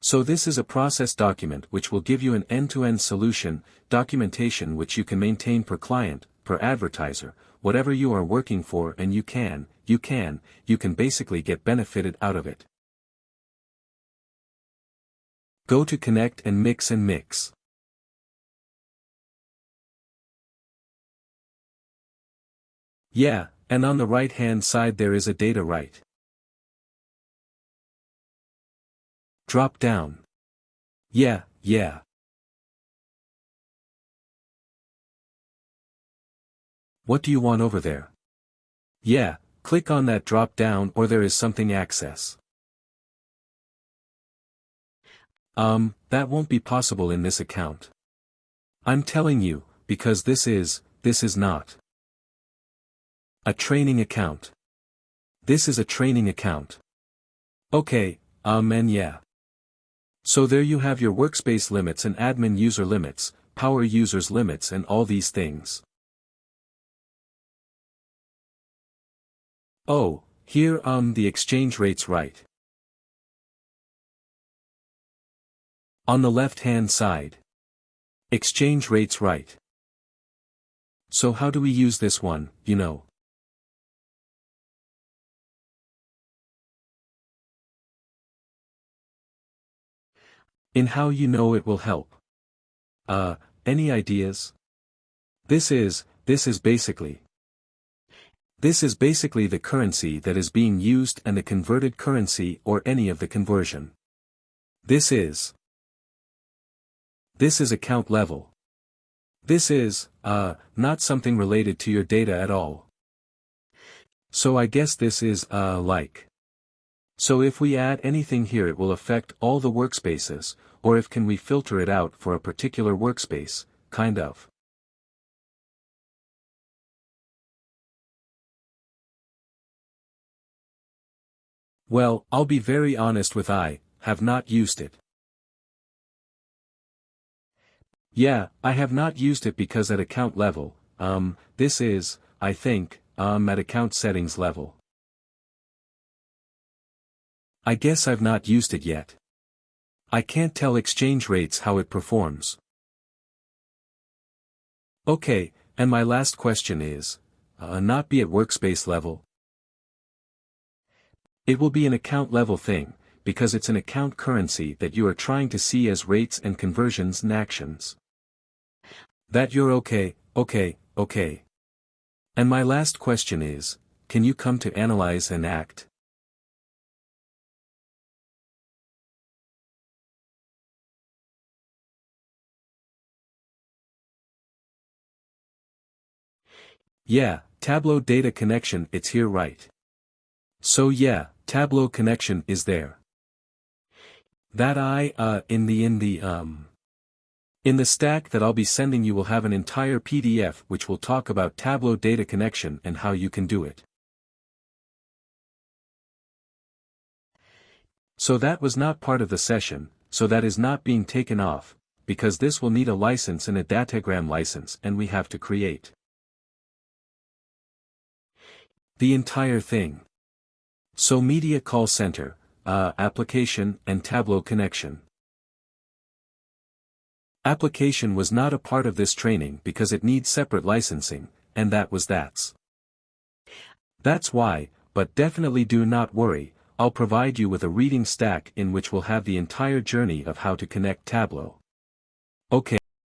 So this is a process document which will give you an end-to-end solution, documentation which you can maintain per client, per advertiser, whatever you are working for, and you can basically get benefited out of it. Go to Connect and Mix. Yeah, and on the right hand side there is a data right. Drop down. Yeah. What do you want over there? Yeah, click on that drop down or there is something access. That won't be possible in this account. I'm telling you, because this is not a training account. This is a training account. Okay, and yeah. So there you have your workspace limits and admin user limits, power users limits and all these things. Oh, here the exchange rates right. On the left hand side. Exchange rates right. So how do we use this one, you know? In how you know it will help. Any ideas? This is basically the currency that is being used and the converted currency or any of the conversion. This is account level. This is, not something related to your data at all. So I guess this is, like. So if we add anything here it will affect all the workspaces, or if can we filter it out for a particular workspace, kind of. Well, I'll be very honest with I have not used it. Yeah, I have not used it because at account level, this is, I think, at account settings level. I guess I've not used it yet. I can't tell exchange rates how it performs. Okay, and my last question is, not be at workspace level. It will be an account level thing, because it's an account currency that you are trying to see as rates and conversions and actions. That you're okay. And my last question is, can you come to analyze and act? Yeah, Tableau data connection, it's here right. So yeah, Tableau connection is there. That in the stack that I'll be sending you will have an entire PDF which will talk about Tableau data connection and how you can do it. So that was not part of the session, so that is not being taken off, because this will need a license and a datagram license and we have to create the entire thing. So media call center, application and Tableau connection. Application was not a part of this training because it needs separate licensing, and that's why, but definitely do not worry, I'll provide you with a reading stack in which will have the entire journey of how to connect Tableau. Okay.